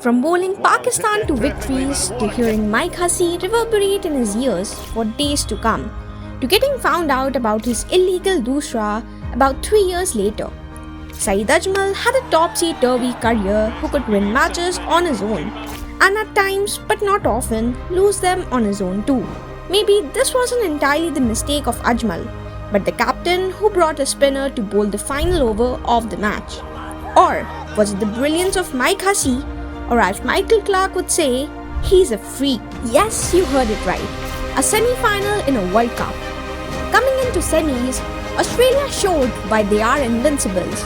From bowling Pakistan to victories, to hearing Mike Hussey reverberate in his ears for days to come, to getting found out about his illegal doosra about 3 years later. Saeed Ajmal had a topsy-turvy career who could win matches on his own, and at times, but not often, lose them on his own too. Maybe this wasn't entirely the mistake of Ajmal, but the captain who brought a spinner to bowl the final over of the match. Or was it the brilliance of Mike Hussey, or as Michael Clark would say, he's a freak. Yes, you heard it right. A semi-final in a World Cup. Coming into semis, Australia showed why they are invincibles,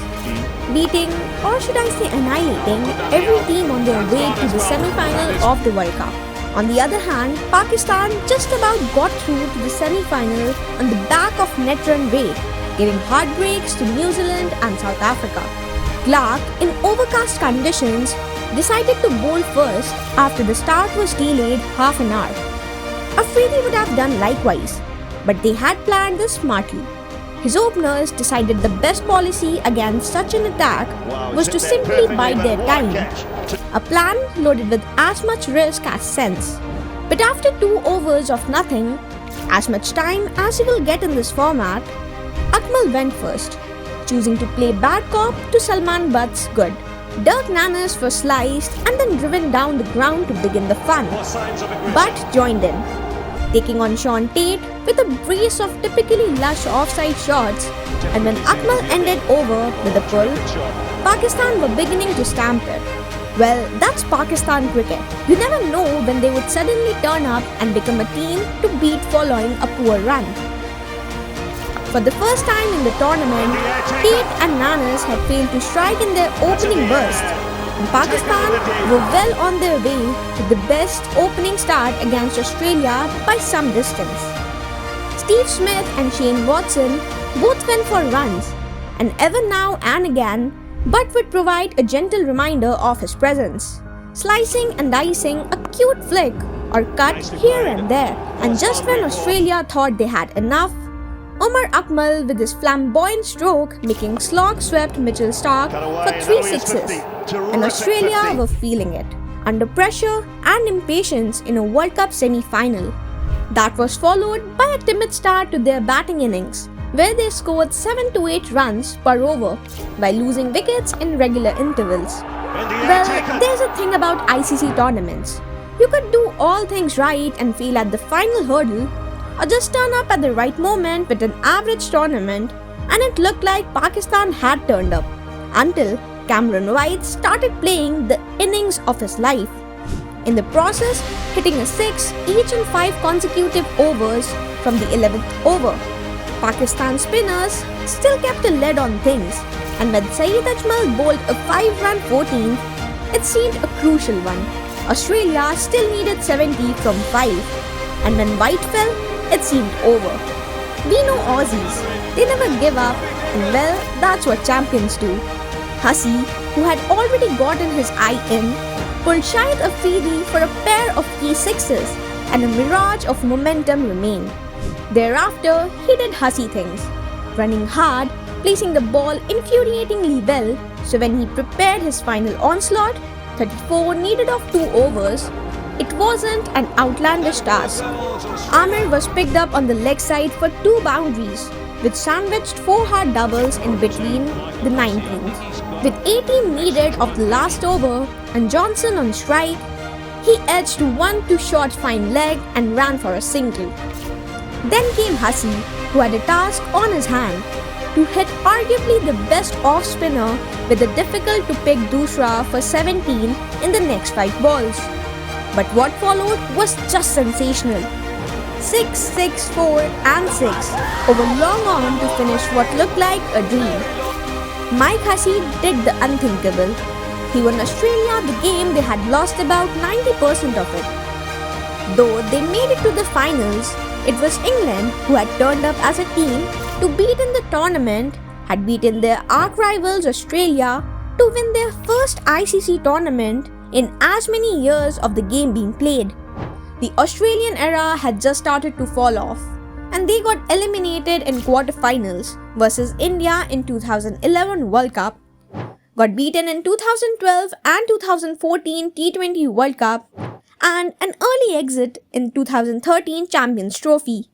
beating, or should I say annihilating, every team on their way to the semi-final of the World Cup. On the other hand, Pakistan just about got through to the semi-final on the back of net run rate, giving heartbreaks to New Zealand and South Africa. Clark, in overcast conditions, decided to bowl first after the start was delayed half an hour. Afridi would have done likewise, but they had planned this smartly. His openers decided the best policy against such an attack was to simply bide their time, a plan loaded with as much risk as sense. But after 2 overs of nothing, as much time as he will get in this format, Akmal went first, choosing to play bad cop to Salman Butt's good. Dirk Nannes was sliced and then driven down the ground to begin the fun. Butt joined in, taking on Sean Tate with a brace of typically lush offside shots, and when Akmal ended over with a pull, Pakistan were beginning to stamp it. Well, that's Pakistan cricket. You never know when they would suddenly turn up and become a team to beat following a poor run. For the first time in the tournament, Tate and Nannes had failed to strike in their opening burst, and Pakistan were well on their way to the best opening start against Australia by some distance. Steve Smith and Shane Watson both went for runs, and ever now and again, Butt would provide a gentle reminder of his presence, slicing and dicing a cute flick or cut here and there. And just when Australia thought they had enough, Umar Akmal with his flamboyant stroke making slog swept Mitchell Starc for 3 sixes, and Australia were feeling it, under pressure and impatience in a World Cup semi-final. That was followed by a timid start to their batting innings, where they scored 7 to 8 runs per over while losing wickets in regular intervals. Well, there's a thing about ICC tournaments. You could do all things right and fail at the final hurdle, or just turn up at the right moment with an average tournament, and it looked like Pakistan had turned up, until Cameron White started playing the innings of his life. In the process, hitting a 6 each in 5 consecutive overs from the 11th over. Pakistan spinners still kept a lid on things, and when Saeed Ajmal bowled a 5-run 14th, it seemed a crucial one. Australia still needed 70 from 5, and when White fell, it seemed over. We know Aussies, they never give up, and well, that's what champions do. Hussey, who had already gotten his eye in, pulled Shahid Afridi for a pair of key sixes, and a mirage of momentum remained. Thereafter, he did Hussey things, running hard, placing the ball infuriatingly well, so when he prepared his final onslaught, 34 needed of 2 overs, it wasn't an outlandish task. Amir was picked up on the leg side for 2 boundaries, which sandwiched 4 hard doubles in between the 19th. With 18 needed of the last over and Johnson on strike, he edged to 1 too short fine leg and ran for a single. Then came Hussey, who had a task on his hand, to hit arguably the best off-spinner with a difficult-to-pick doosra for 17 in the next 5 balls. But what followed was just sensational. 6, 6, 4 and 6 over long on to finish what looked like a dream. Mike Hussey did the unthinkable. He won Australia the game they had lost about 90% of it. Though they made it to the finals, it was England who had turned up as a team to beat in the tournament, had beaten their arch rivals Australia to win their first ICC tournament in as many years of the game being played. The Australian era had just started to fall off, and they got eliminated in quarterfinals versus India in 2011 World Cup, got beaten in 2012 and 2014 T20 World Cup, and an early exit in 2013 Champions Trophy.